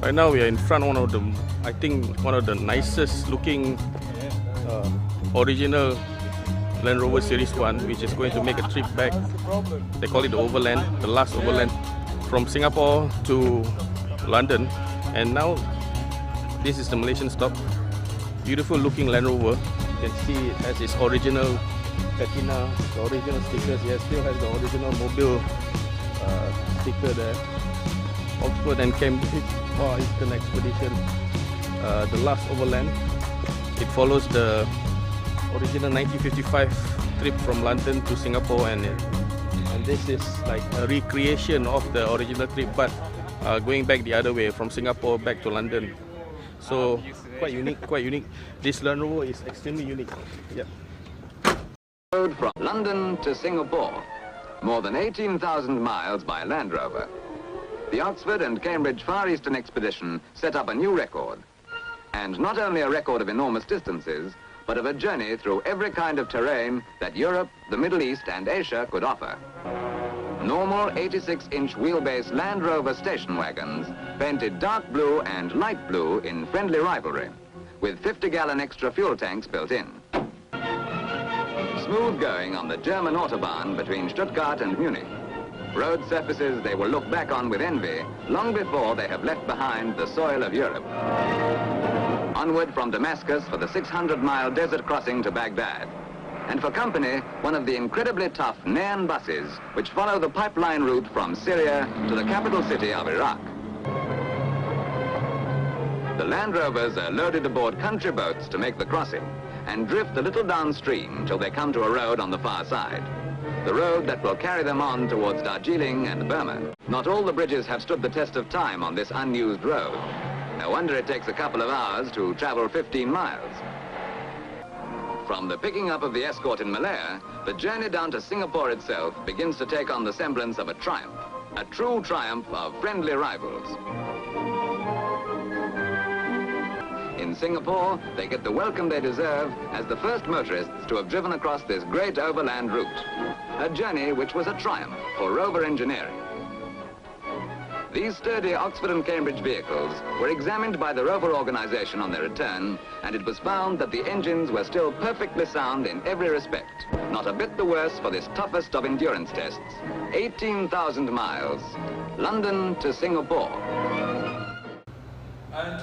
Right now we are in front of one of the, I think one of the nicest looking original Land Rover Series 1, which is going to make a trip back. They call it the Overland, the Last Overland, from Singapore to London. And now this is the Malaysian stop. Beautiful looking Land Rover. You can see it has its original patina, the original stickers. It still has the original mobile sticker there. Oxford and Cambridge Far Eastern Expedition, the Last Overland. It follows the original 1955 trip from London to Singapore, and this is like a recreation of the original trip, but going back the other way from Singapore back to London. So quite unique, quite unique. This Land Rover is extremely unique. Yep. Road from London to Singapore, more than 18,000 miles by Land Rover. The Oxford and Cambridge Far Eastern Expedition set up a new record. And not only a record of enormous distances, but of a journey through every kind of terrain that Europe, the Middle East and Asia could offer. Normal 86-inch wheelbase Land Rover station wagons, painted dark blue and light blue in friendly rivalry, with 50-gallon extra fuel tanks built in. Smooth going on the German Autobahn between Stuttgart and Munich. Road surfaces they will look back on with envy long before they have left behind the soil of Europe. Onward from Damascus for the 600-mile desert crossing to Baghdad. And for company, one of the incredibly tough Nayan buses which follow the pipeline route from Syria to the capital city of Iraq. The Land Rovers are loaded aboard country boats to make the crossing and drift a little downstream till they come to a road on the far side. The road that will carry them on towards Darjeeling and Burma. Not all the bridges have stood the test of time on this unused road. No wonder it takes a couple of hours to travel 15 miles. From the picking up of the escort in Malaya, the journey down to Singapore itself begins to take on the semblance of a triumph. A true triumph of friendly rivals. In Singapore, they get the welcome they deserve as the first motorists to have driven across this great overland route. A journey which was a triumph for Rover engineering. These sturdy Oxford and Cambridge vehicles were examined by the Rover organization on their return, and it was found that the engines were still perfectly sound in every respect. Not a bit the worse for this toughest of endurance tests. 18,000 miles, London to Singapore. And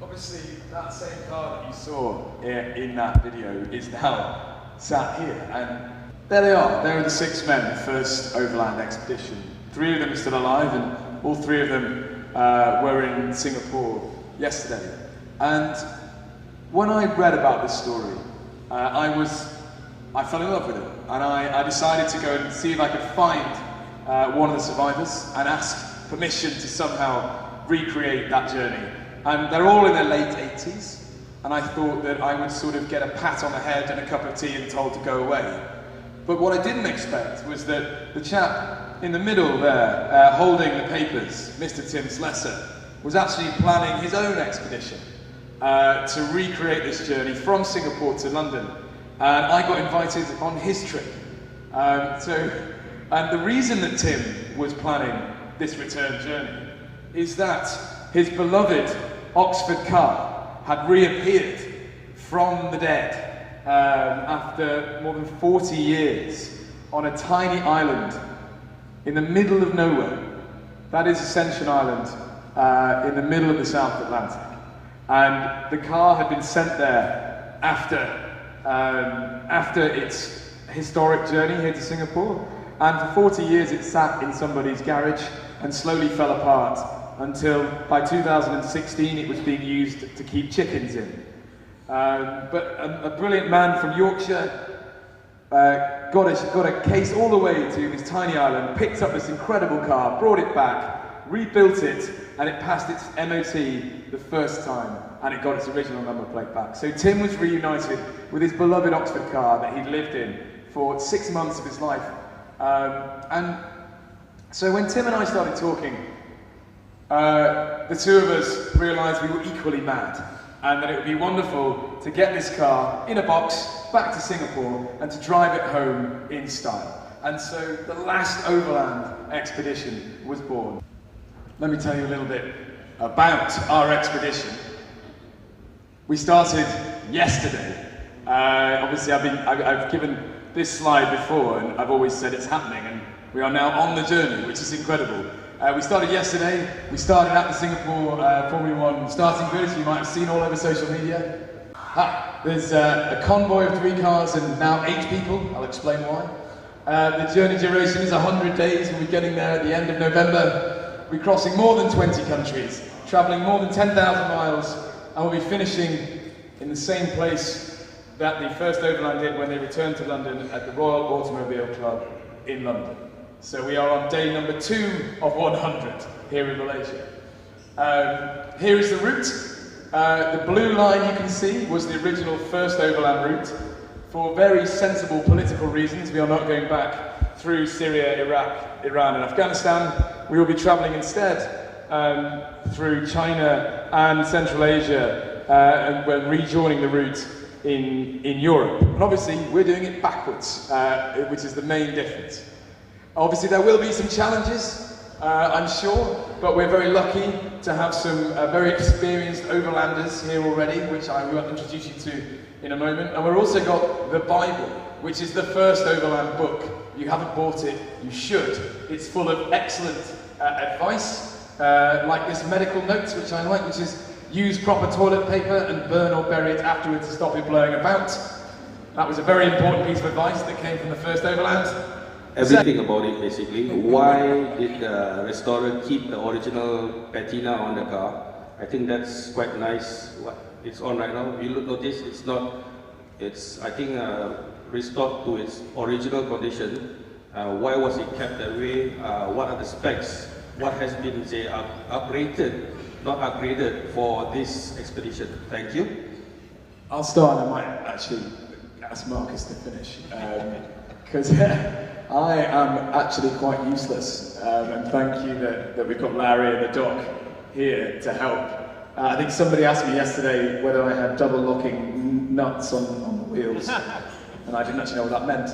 obviously that same car that you saw in that video is now sat here, and there they are. There are the 6 men, the first overland expedition. 3 of them are still alive, and all 3 of them were in Singapore yesterday. And when I read about this story, I fell in love with it, and I decided to go and see if I could find one of the survivors and ask permission to somehow recreate that journey. And they're all in their late 80s, and I thought that I would sort of get a pat on the head and a cup of tea and told to go away. But what I didn't expect was that the chap in the middle there, holding the papers, Mr. Tim Slessor, was actually planning his own expedition to recreate this journey from Singapore to London. And I got invited on his trip. And the reason that Tim was planning this return journey is that his beloved Oxford car had reappeared from the dead after more than 40 years on a tiny island in the middle of nowhere. That is Ascension Island in the middle of the South Atlantic. And the car had been sent there after its historic journey here to Singapore. And for 40 years it sat in somebody's garage and slowly fell apart until by 2016 it was being used to keep chickens in. But a brilliant man from Yorkshire got a case all the way to this tiny island, picked up this incredible car, brought it back, rebuilt it, and it passed its MOT the first time, and it got its original number plate back. So Tim was reunited with his beloved Oxford car that he'd lived in for 6 months of his life. And so when Tim and I started talking, the 2 of us realised we were equally mad, and that it would be wonderful to get this car in a box back to Singapore and to drive it home in style. And so the Last Overland expedition was born. Let me tell you a little bit about our expedition. We started yesterday. Obviously, I've given this slide before, and I've always said it's happening, and we are now on the journey, which is incredible. We started yesterday. We started at the Singapore Formula 1 starting grid, as you might have seen all over social media. There's a convoy of 3 cars and now 8 people. I'll explain why. The journey duration is 100 days. We'll be getting there at the end of November. We're crossing more than 20 countries, travelling more than 10,000 miles, and we'll be finishing in the same place that the first Overland did when they returned to London at the Royal Automobile Club in London. So we are on day number 2 of 100 here in Malaysia. Here is the route. The blue line you can see was the original first Overland route. For very sensible political reasons, we are not going back through Syria, Iraq, Iran and Afghanistan. We will be travelling instead through China and Central Asia and we're rejoining the route in Europe. And obviously we're doing it backwards, which is the main difference. Obviously there will be some challenges, I'm sure, but we're very lucky to have some very experienced overlanders here already, which I will introduce you to in a moment. And we've also got the Bible, which is the first Overland book. If you haven't bought it, you should. It's full of excellent advice, like this medical notes, which I like, which is use proper toilet paper and burn or bury it afterwards to stop it blowing about. That was a very important piece of advice that came from the first Overland. Everything about it basically. Why did the restorer keep the original patina on the car? I think that's quite nice. What it's on right now. You notice it's not. It's I think restored to its original condition. Why was it kept that way? What are the specs? What has been say upgraded, not upgraded for this expedition? Thank you. I'll start and I might actually ask Marcus to finish. Because I am actually quite useless, and thank you that we've got Larry and the doc here to help. I think somebody asked me yesterday whether I had double locking nuts on the wheels, and I didn't actually know what that meant.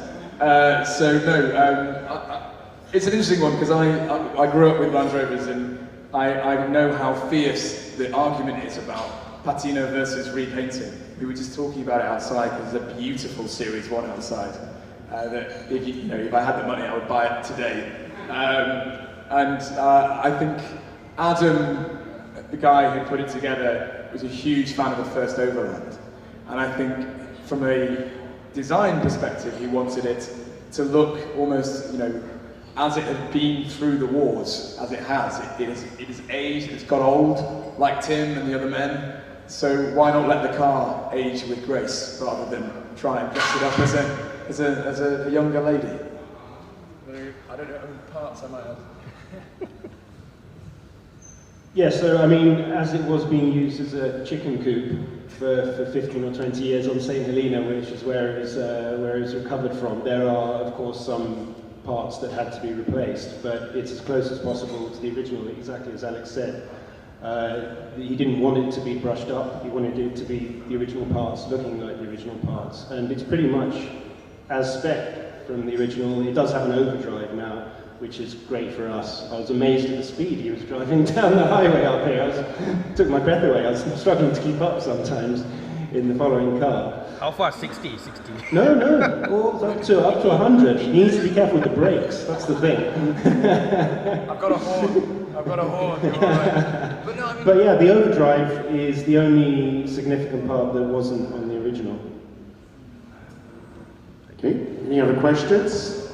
So no, it's an interesting one because I grew up with Land Rovers and I know how fierce the argument is about patina versus repainting. We were just talking about it outside because there's a beautiful Series 1 outside. That if I had the money, I would buy it today. And I think Adam, the guy who put it together, was a huge fan of the first Overland. And I think from a design perspective, he wanted it to look almost, as it had been through the wars, as it has. It is aged, it's got old, like Tim and the other men. So why not let the car age with grace, rather than try and dress it up as a younger lady? I don't know how many parts I might have. Yeah, so I mean, as it was being used as a chicken coop for 15 or 20 years on St. Helena, which is where it was recovered from, there are, of course, some parts that had to be replaced, but it's as close as possible to the original, exactly as Alex said. He didn't want it to be brushed up, he wanted it to be the original parts, looking like the original parts, and it's pretty much as spec from the original. It does have an overdrive now, which is great for us. I was amazed at the speed he was driving down the highway up here. Took my breath away. I was struggling to keep up sometimes in the following car. How far? 60? No, well, up to 100. You need to be careful with the brakes. That's the thing. I've got a horn. Right. But yeah, the overdrive is the only significant part that wasn't on the original. Okay, any other questions?